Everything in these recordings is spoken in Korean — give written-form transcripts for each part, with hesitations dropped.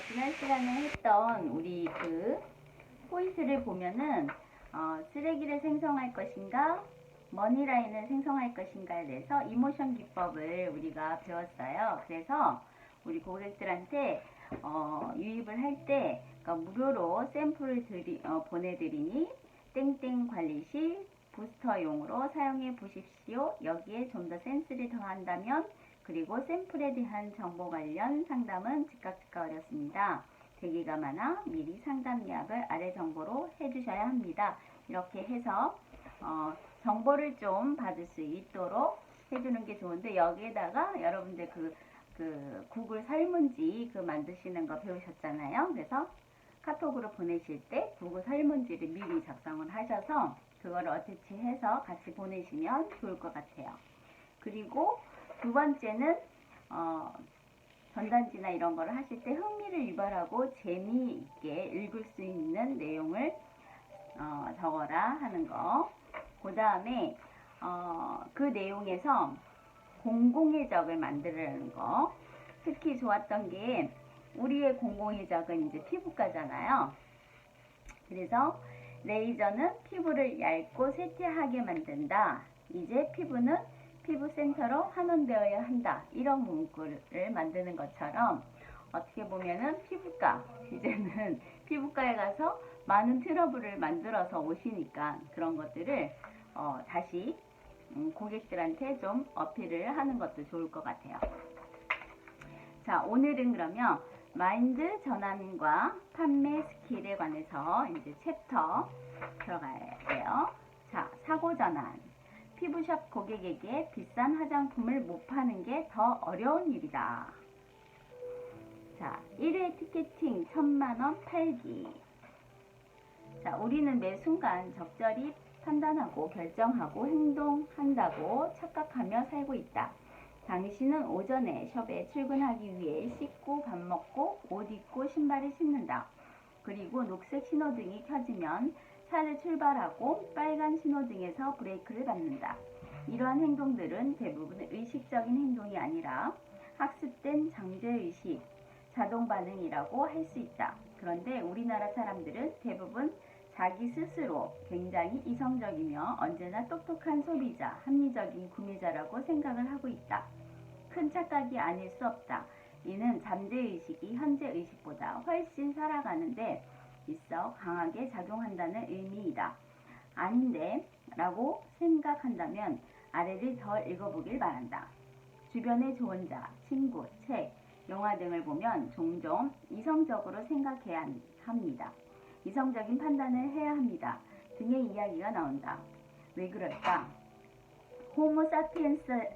지난 시간에 했던 우리 그 포인트를 보면은 쓰레기를 생성할 것인가 머니라인을 생성할 것인가에 대해서 이모션 기법을 우리가 배웠어요. 그래서 우리 고객들한테 유입을 할 때 무료로 샘플을 보내드리니 땡땡 관리실 부스터용으로 사용해 보십시오. 여기에 좀 더 센스를 더한다면 그리고 샘플에 대한 정보 관련 상담은 즉각 어렵습니다. 대기가 많아 미리 상담 예약을 아래 정보로 해주셔야 합니다. 이렇게 해서 정보를 좀 받을 수 있도록 해주는 게 좋은데, 여기에다가 여러분들 그 구글 설문지 만드시는 거 배우셨잖아요. 그래서 카톡으로 보내실 때 구글 설문지를 미리 작성을 하셔서 그거를 어태치해서 같이 보내시면 좋을 것 같아요. 그리고 두 번째는 전단지나 이런 거를 하실 때 흥미를 유발하고 재미있게 읽을 수 있는 내용을 적어라 하는 거. 그 다음에 그 내용에서 공공의 적을 만들라는 거. 특히 좋았던 게 우리의 공공의 적은 이제 피부과잖아요. 그래서 레이저는 피부를 얇고 세팅하게 만든다. 이제 피부는 피부센터로 환원되어야 한다. 이런 문구를 만드는 것처럼 어떻게 보면은 피부과, 이제는 피부과에 가서 많은 트러블을 만들어서 오시니까 그런 것들을 다시 고객들한테 좀 어필을 하는 것도 좋을 것 같아요. 자, 오늘은 그러면 마인드 전환과 판매 스킬에 관해서 이제 챕터 들어가야 돼요. 자, 사고 전환. 피부샵 고객에게 비싼 화장품을 못 파는 게 더 어려운 일이다. 자, 1회 티켓팅 1000만원 팔기. 자, 우리는 매 순간 적절히 판단하고 결정하고 행동한다고 착각하며 살고 있다. 당신은 오전에 숍에 출근하기 위해 씻고 밥 먹고 옷 입고 신발을 신는다. 그리고 녹색 신호등이 켜지면 차를 출발하고 빨간 신호등에서 브레이크를 밟는다. 이러한 행동들은 대부분 의식적인 행동이 아니라 학습된 잠재의식, 자동 반응이라고 할 수 있다. 그런데 우리나라 사람들은 대부분 자기 스스로 굉장히 이성적이며 언제나 똑똑한 소비자, 합리적인 구매자라고 생각을 하고 있다. 큰 착각이 아닐 수 없다. 이는 잠재의식이 현재의식보다 훨씬 살아가는데 있어 강하게 작용한다는 의미이다. 아닌데 라고 생각한다면 아래를 더 읽어보길 바란다. 주변의 조언자, 친구, 책, 영화 등을 보면 종종 이성적으로 생각해야 합니다. 이성적인 판단을 해야 합니다. 등의 이야기가 나온다. 왜 그럴까? 호모 사피엔스인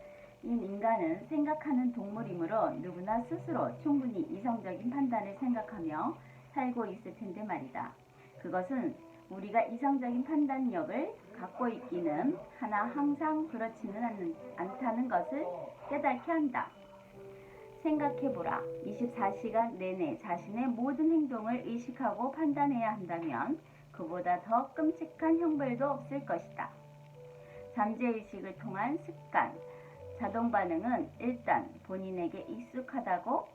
인간은 생각하는 동물이므로 누구나 스스로 충분히 이성적인 판단을 생각하며 살고 있을 텐데 말이다. 그것은 우리가 이성적인 판단력을 갖고 있기는 하나 항상 그렇지는 않다는 것을 깨닫게 한다. 생각해보라. 24시간 내내 자신의 모든 행동을 의식하고 판단해야 한다면 그보다 더 끔찍한 형벌도 없을 것이다. 잠재의식을 통한 습관, 자동 반응은 일단 본인에게 익숙하고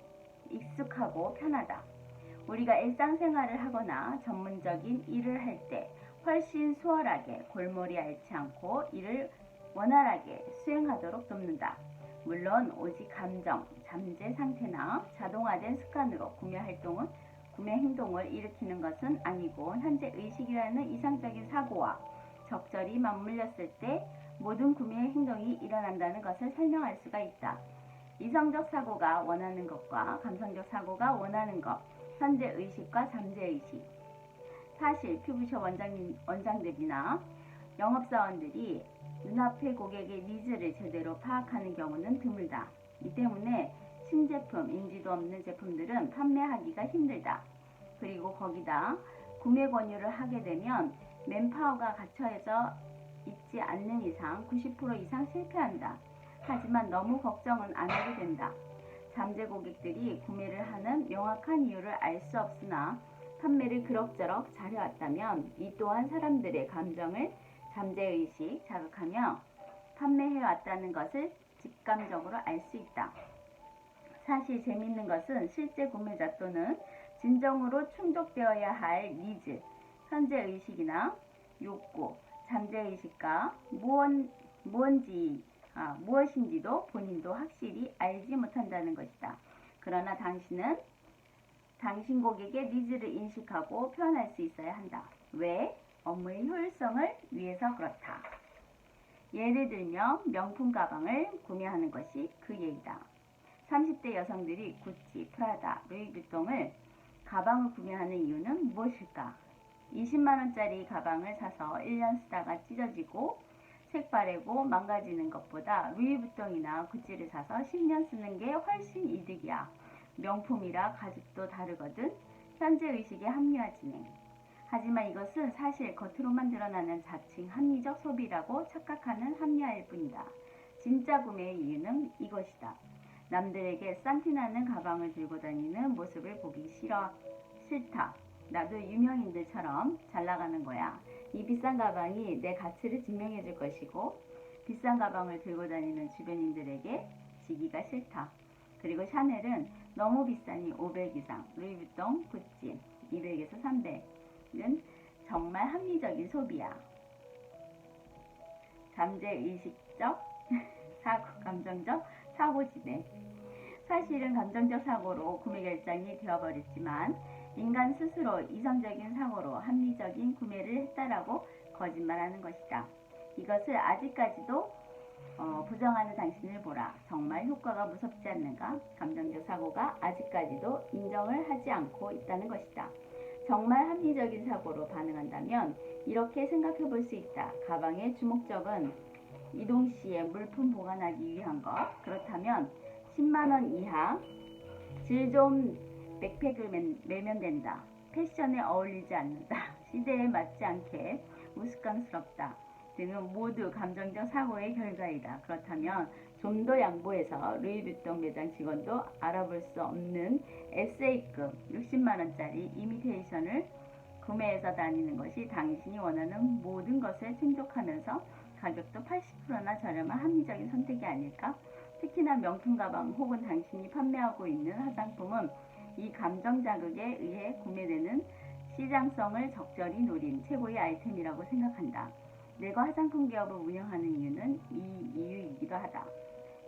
편하다. 우리가 일상생활을 하거나 전문적인 일을 할 때 훨씬 수월하게 골머리 앓지 않고 일을 원활하게 수행하도록 돕는다. 물론 오직 감정, 잠재 상태나 자동화된 습관으로 구매 행동을 일으키는 것은 아니고 현재 의식이라는 이상적인 사고와 적절히 맞물렸을 때 모든 구매 행동이 일어난다는 것을 설명할 수가 있다. 이성적 사고가 원하는 것과 감성적 사고가 원하는 것, 현재 의식과 잠재 의식. 사실 피부숍 원장들이나 영업사원들이 눈앞의 고객의 니즈를 제대로 파악하는 경우는 드물다. 이 때문에 신제품, 인지도 없는 제품들은 판매하기가 힘들다. 그리고 거기다 구매 권유를 하게 되면 맨파워가 갖춰져 있지 않는 이상 90% 이상 실패한다. 하지만 너무 걱정은 안 해도 된다. 잠재 고객들이 구매를 하는 명확한 이유를 알 수 없으나 판매를 그럭저럭 잘해왔다면 이 또한 사람들의 감정을 잠재의식 자극하며 판매해왔다는 것을 직감적으로 알 수 있다. 사실 재미있는 것은 실제 구매자 또는 진정으로 충족되어야 할 니즈, 현재 의식이나 욕구, 잠재의식과 무엇인지도 본인도 확실히 알지 못한다는 것이다. 그러나 당신은 당신 고객의 니즈를 인식하고 표현할 수 있어야 한다. 왜? 업무의 효율성을 위해서 그렇다. 예를 들면 명품 가방을 구매하는 것이 그 예이다. 30대 여성들이 구찌, 프라다, 루이비통을 가방을 구매하는 이유는 무엇일까? 20만원짜리 가방을 사서 1년 쓰다가 찢어지고 색바래고 망가지는 것보다 루이비통이나 구찌를 사서 10년 쓰는 게 훨씬 이득이야. 명품이라 가죽도 다르거든. 현재의식의 합리화 진행. 하지만 이것은 사실 겉으로만 드러나는 자칭 합리적 소비라고 착각하는 합리화일 뿐이다. 진짜 구매의 이유는 이것이다. 남들에게 싼티나는 가방을 들고 다니는 모습을 보기 싫다. 나도 유명인들처럼 잘 나가는 거야. 이 비싼 가방이 내 가치를 증명해 줄 것이고 비싼 가방을 들고 다니는 주변인들에게 지기가 싫다. 그리고 샤넬은 너무 비싸니 500 이상, 루이비통, 구찌 200에서 300은 정말 합리적인 소비야. 잠재의식적, 감정적 사고 진행. 사실은 감정적 사고로 구매 결정이 되어버렸지만 인간 스스로 이성적인 사고로 합리적인 구매를 했다라고 거짓말하는 것이다. 이것을 아직까지도 부정하는 당신을 보라. 정말 효과가 무섭지 않는가? 감정적 사고가 아직까지도 인정을 하지 않고 있다는 것이다. 정말 합리적인 사고로 반응한다면 이렇게 생각해 볼 수 있다. 가방의 주목적은 이동 시에 물품 보관하기 위한 것. 그렇다면 10만원 이하 질 좋은 백팩을 매면 된다. 패션에 어울리지 않는다. 시대에 맞지 않게 우스꽝스럽다. 등은 모두 감정적 사고의 결과이다. 그렇다면 좀 더 양보해서 루이비통 매장 직원도 알아볼 수 없는 SA급 60만원짜리 이미테이션을 구매해서 다니는 것이 당신이 원하는 모든 것을 충족하면서 가격도 80%나 저렴한 합리적인 선택이 아닐까? 특히나 명품 가방 혹은 당신이 판매하고 있는 화장품은 이 감정 자극에 의해 구매되는 시장성을 적절히 노린 최고의 아이템이라고 생각한다. 내가 화장품 기업을 운영하는 이유는 이 이유이기도 하다.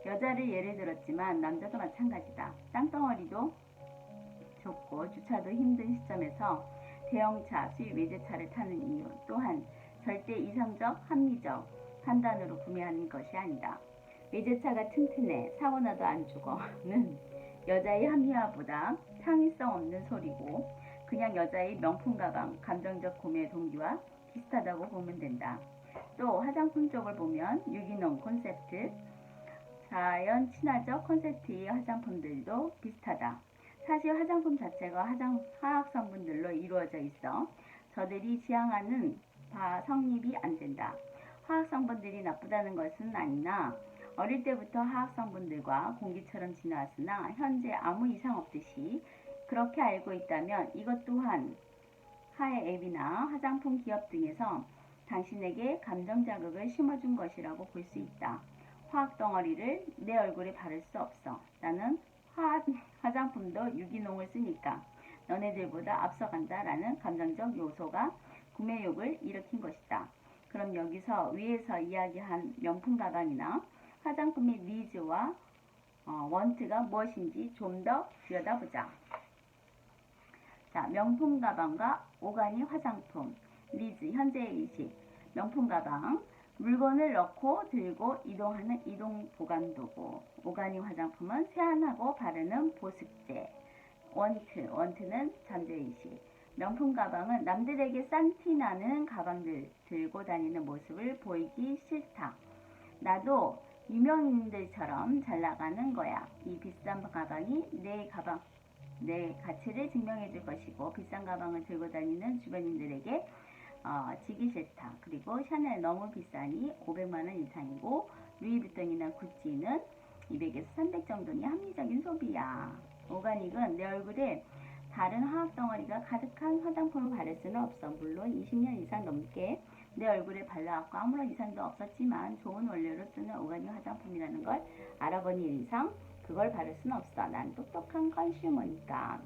여자를 예를 들었지만 남자도 마찬가지다. 땅덩어리도 좁고 주차도 힘든 시점에서 대형차, 수입 외제차를 타는 이유 또한 절대 이성적, 합리적 판단으로 구매하는 것이 아니다. 외제차가 튼튼해, 사고나도 안 죽어는 여자의 합리화보다 창의성 없는 소리고 그냥 여자의 명품 가방, 감정적 구매 동기와 비슷하다고 보면 된다. 또 화장품 쪽을 보면 유기농 콘셉트, 자연 친화적 콘셉트의 화장품들도 비슷하다. 사실 화장품 자체가 화학 성분들로 이루어져 있어 저들이 지향하는 바 성립이 안 된다. 화학 성분들이 나쁘다는 것은 아니나 어릴 때부터 화학 성분들과 공기처럼 지나왔으나 현재 아무 이상 없듯이 그렇게 알고 있다면 이것 또한 하의 앱이나 화장품 기업 등에서 당신에게 감정 자극을 심어준 것이라고 볼 수 있다. 화학 덩어리를 내 얼굴에 바를 수 없어. 나는 화장품도 유기농을 쓰니까 너네들보다 앞서간다 라는 감정적 요소가 구매욕을 일으킨 것이다. 그럼 여기서 위에서 이야기한 명품 가방이나 화장품의 니즈와 원트가 무엇인지 좀 더 들여다보자. 자, 명품 가방과 오가닉 화장품, 니즈, 현재의 의식. 명품 가방, 물건을 넣고 들고 이동하는 이동 보관 도구. 오가닉 화장품은 세안하고 바르는 보습제. 원트는 잠재의식. 명품 가방은 남들에게 싼티 나는 가방들 들고 다니는 모습을 보이기 싫다. 나도 유명인들처럼 잘 나가는 거야. 이 비싼 가방이 내 가치를 증명해 줄 것이고 비싼 가방을 들고 다니는 주변인들에게 지기 싫다. 그리고 샤넬 너무 비싸니 500만원 이상이고 루이비통이나 구찌는 200에서 300 정도니 합리적인 소비야. 오가닉은 내 얼굴에 다른 화학 덩어리가 가득한 화장품을 바를 수는 없어. 물론 20년 이상 넘게 내 얼굴에 발라왔고 아무런 이상도 없었지만 좋은 원료로 쓰는 오가닉 화장품이라는 걸 알아본 일 이상 그 그걸 바를 수는 없어. 난 똑똑한 컨슈머니까.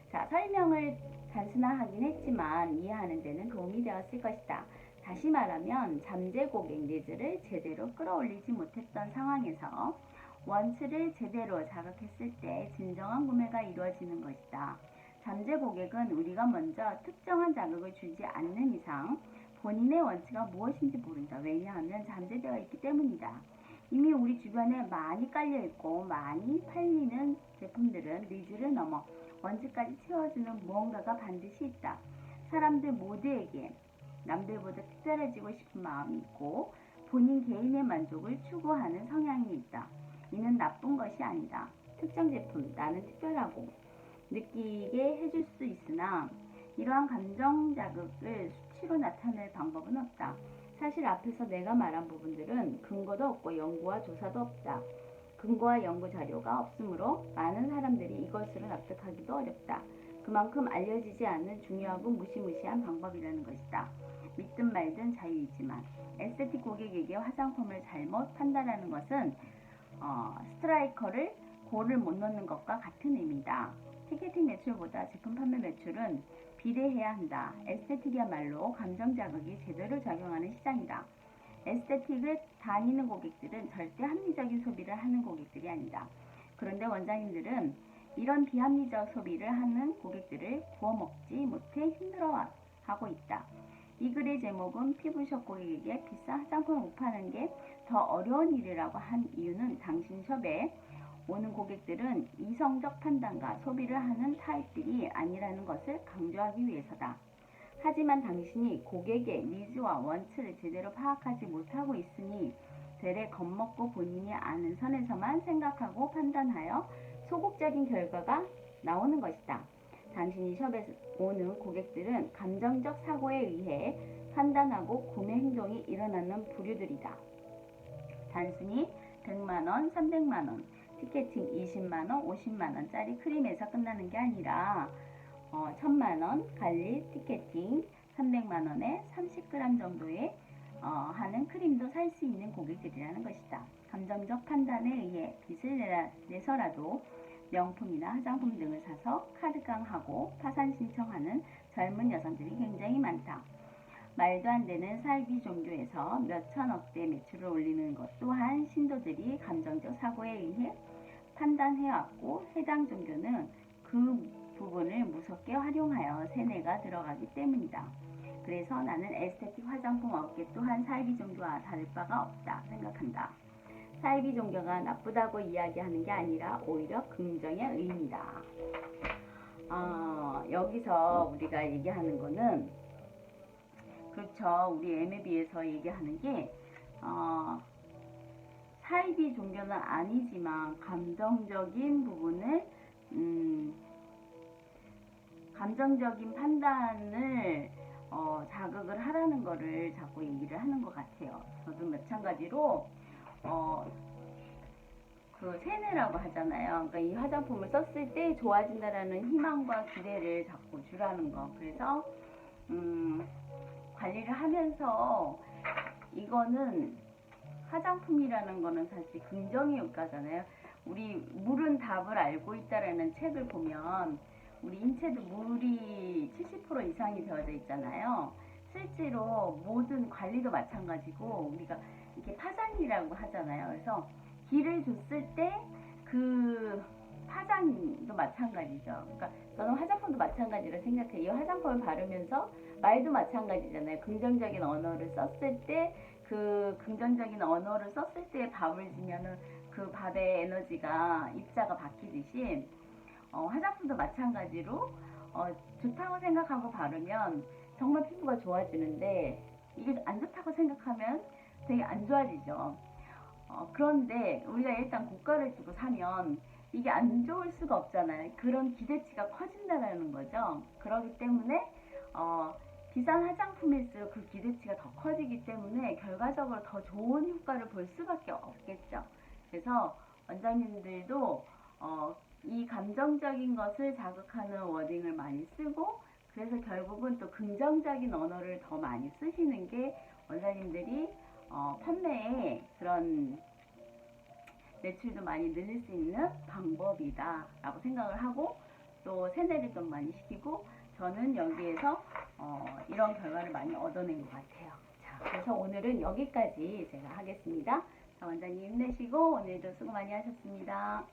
자, 설명을 단순화하긴 했지만 이해하는 데는 도움이 되었을 것이다. 다시 말하면 잠재 고객 니즈를 제대로 끌어올리지 못했던 상황에서 원츠를 제대로 자극했을 때 진정한 구매가 이루어지는 것이다. 잠재 고객은 우리가 먼저 특정한 자극을 주지 않는 이상 본인의 원치가 무엇인지 모른다. 왜냐하면 잠재되어 있기 때문이다. 이미 우리 주변에 많이 깔려있고 많이 팔리는 제품들은 니즈를 넘어 원치까지 채워주는 무언가가 반드시 있다. 사람들 모두에게 남들보다 특별해지고 싶은 마음이 있고 본인 개인의 만족을 추구하는 성향이 있다. 이는 나쁜 것이 아니다. 특정 제품, 나는 특별하고 느끼게 해줄 수 있으나 이러한 감정 자극을 수치로 나타낼 방법은 없다. 사실 앞에서 내가 말한 부분들은 근거도 없고 연구와 조사도 없다. 근거와 연구 자료가 없으므로 많은 사람들이 이것으로 납득하기도 어렵다. 그만큼 알려지지 않는 중요하고 무시무시한 방법이라는 것이다. 믿든 말든 자유이지만 에스테틱 고객에게 화장품을 잘못 판단하는 것은 스트라이커를 골을 못 넣는 것과 같은 의미다. 티켓팅 매출보다 제품 판매 매출은 비례해야 한다. 에스테틱이야말로 감정 자극이 제대로 작용하는 시장이다. 에스테틱을 다니는 고객들은 절대 합리적인 소비를 하는 고객들이 아니다. 그런데 원장님들은 이런 비합리적 소비를 하는 고객들을 구워먹지 못해 힘들어하고 있다. 이 글의 제목은 피부숍 고객에게 비싼 화장품을 못 파는 게 더 어려운 일이라고 한 이유는 당신 숍에 오는 고객들은 이성적 판단과 소비를 하는 타입들이 아니라는 것을 강조하기 위해서다. 하지만 당신이 고객의 니즈와 원치를 제대로 파악하지 못하고 있으니 되레 겁먹고 본인이 아는 선에서만 생각하고 판단하여 소극적인 결과가 나오는 것이다. 당신이 숍에 오는 고객들은 감정적 사고에 의해 판단하고 구매 행동이 일어나는 부류들이다. 단순히 100만원, 300만원, 티켓팅 20만원, 50만원짜리 크림에서 끝나는 게 아니라 1000만원 관리 티켓팅 300만원에 30g 정도의 하는 크림도 살 수 있는 고객들이라는 것이다. 감정적 판단에 의해 빚을 내서라도 명품이나 화장품 등을 사서 카드깡하고 파산 신청하는 젊은 여성들이 굉장히 많다. 말도 안 되는 사이비 종교에서 몇천억대 매출을 올리는 것 또한 신도들이 감정적 사고에 의해 판단해왔고 해당 종교는 그 부분을 무섭게 활용하여 세뇌가 들어가기 때문이다. 그래서 나는 에스테틱 화장품 업계 또한 사이비 종교와 다를 바가 없다 생각한다. 사이비 종교가 나쁘다고 이야기하는 게 아니라 오히려 긍정의 의미다. 여기서 우리가 얘기하는 거는 그렇죠. 우리 MLB에서 얘기하는 게 사이비 종교는 아니지만 감정적인 부분을 감정적인 판단을 자극을 하라는 거를 자꾸 얘기를 하는 것 같아요. 저도 마찬가지로 그 세뇌라고 하잖아요. 그러니까 이 화장품을 썼을 때 좋아진다라는 희망과 기대를 자꾸 주라는 거. 그래서 관리를 하면서 이거는 화장품이라는 거는 사실 긍정의 효과잖아요. 우리 물은 답을 알고 있다라는 책을 보면 우리 인체도 물이 70% 이상이 되어져 있잖아요. 실제로 모든 관리도 마찬가지고 우리가 이렇게 파장이라고 하잖아요. 그래서 기를 줬을 때 그 파장도 마찬가지죠. 그러니까 저는 화장품도 마찬가지로 생각해요. 이 화장품을 바르면서 말도 마찬가지잖아요. 긍정적인 언어를 썼을 때 그 긍정적인 언어를 썼을 때 밥을 주면은 그 밥의 에너지가 입자가 바뀌듯이 화장품도 마찬가지로 좋다고 생각하고 바르면 정말 피부가 좋아지는데 이게 안 좋다고 생각하면 되게 안 좋아지죠. 그런데 우리가 일단 고가를 주고 사면 이게 안 좋을 수가 없잖아요. 그런 기대치가 커진다는 거죠. 그렇기 때문에 비싼 화장품일수록 그 기대치가 더 커지기 때문에 결과적으로 더 좋은 효과를 볼 수밖에 없겠죠. 그래서 원장님들도 이 감정적인 것을 자극하는 워딩을 많이 쓰고 그래서 결국은 또 긍정적인 언어를 더 많이 쓰시는 게 원장님들이 판매에 그런 매출도 많이 늘릴 수 있는 방법이다 라고 생각을 하고 또 세뇌를 좀 많이 시키고 저는 여기에서 이런 결과를 많이 얻어낸 것 같아요. 자, 그래서 오늘은 여기까지 제가 하겠습니다. 자, 원장님 힘내시고 오늘도 수고 많이 하셨습니다.